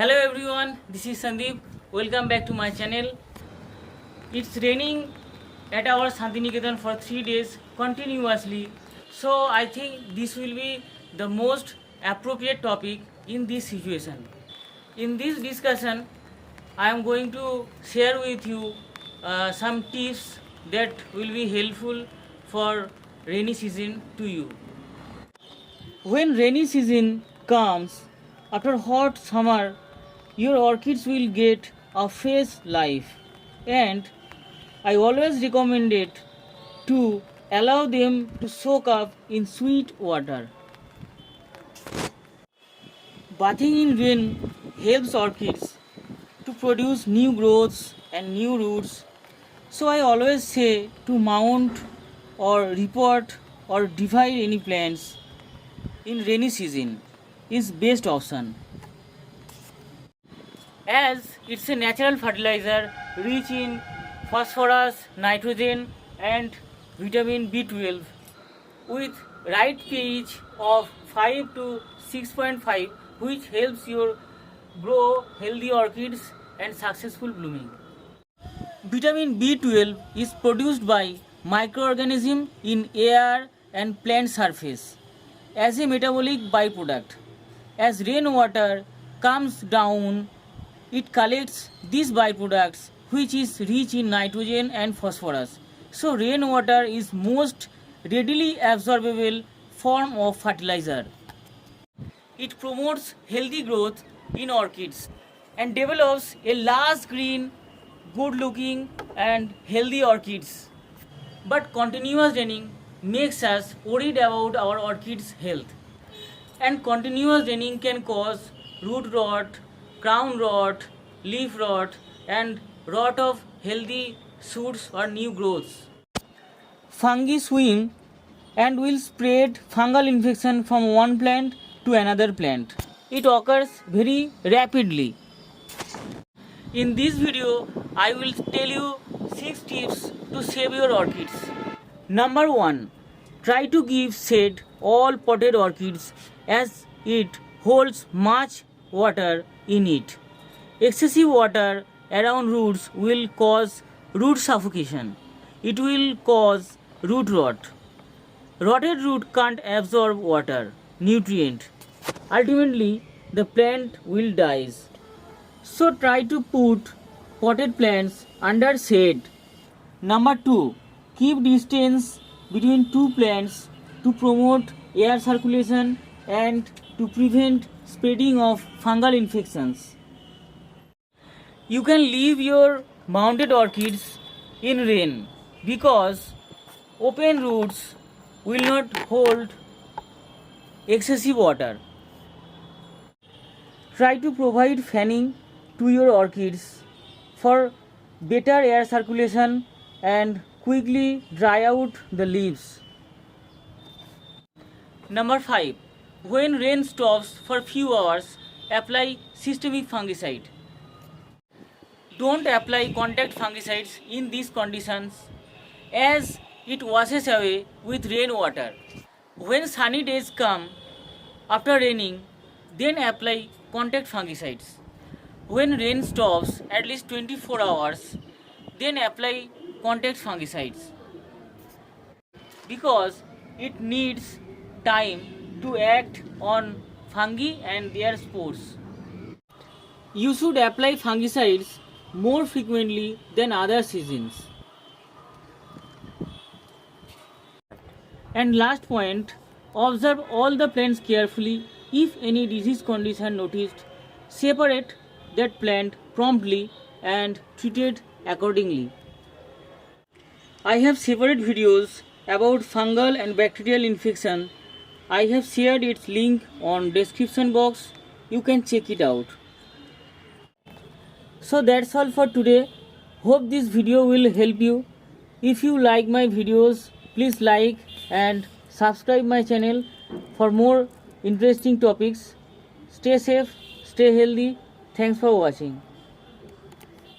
Hello everyone, this is Sandeep. Welcome back to my channel. It's raining at our Shantiniketan for 3 days continuously. So I think this will be the most appropriate topic in this situation. In this discussion, I am going to share with you some tips that will be helpful for rainy season to you. When rainy season comes, after hot summer, your orchids will get a fresh life, and I always recommend it to allow them to soak up in sweet water. Bathing in rain helps orchids to produce new growths and new roots. So I always say to mount or repot or divide any plants in rainy season is best option, as it's a natural fertilizer rich in phosphorus, nitrogen and vitamin B12 with right pH of 5 to 6.5, which helps you grow healthy orchids and successful blooming. Vitamin B12 is produced by microorganisms in air and plant surface as a metabolic byproduct. As rainwater comes down, it collects these byproducts, which is rich in nitrogen and phosphorus. So rainwater is most readily absorbable form of fertilizer. It promotes healthy growth in orchids and develops a large green, good looking and healthy orchids. But continuous raining makes us worried about our orchids' health. And continuous raining can cause root rot, crown rot, leaf rot and rot of healthy shoots or new growths. Fungi swim and will spread fungal infection from one plant to another plant. It occurs very rapidly. In this video, I will tell you 6 tips to save your orchids. Number 1. Try to give shade all potted orchids as it holds much water in it. Excessive water around roots will cause root suffocation. It will cause root rot. Rotted root can't absorb water, nutrient. Ultimately, the plant will die. So try to put potted plants under shade. Number 2. Keep distance between two plants to promote air circulation and to prevent spreading of fungal infections. You can leave your mounted orchids in rain because open roots will not hold excessive water. Try to provide fanning to your orchids for better air circulation and quickly dry out the leaves. Number 5. When rain stops for few hours, apply systemic fungicide. Don't apply contact fungicides in these conditions as it washes away with rainwater. When sunny days come after raining, then apply contact fungicides. When rain stops at least 24 hours, then apply contact fungicides because it needs time to act on fungi and their spores. You should apply fungicides more frequently than other seasons. And last point, observe all the plants carefully. If any disease condition noticed, separate that plant promptly and treat it accordingly. I have separate videos about fungal and bacterial infection. I have shared its link on description box. You can check it out. So that's all for today. Hope this video will help you. If you like my videos, please like and subscribe my channel for more interesting topics. Stay safe, stay healthy. Thanks for watching.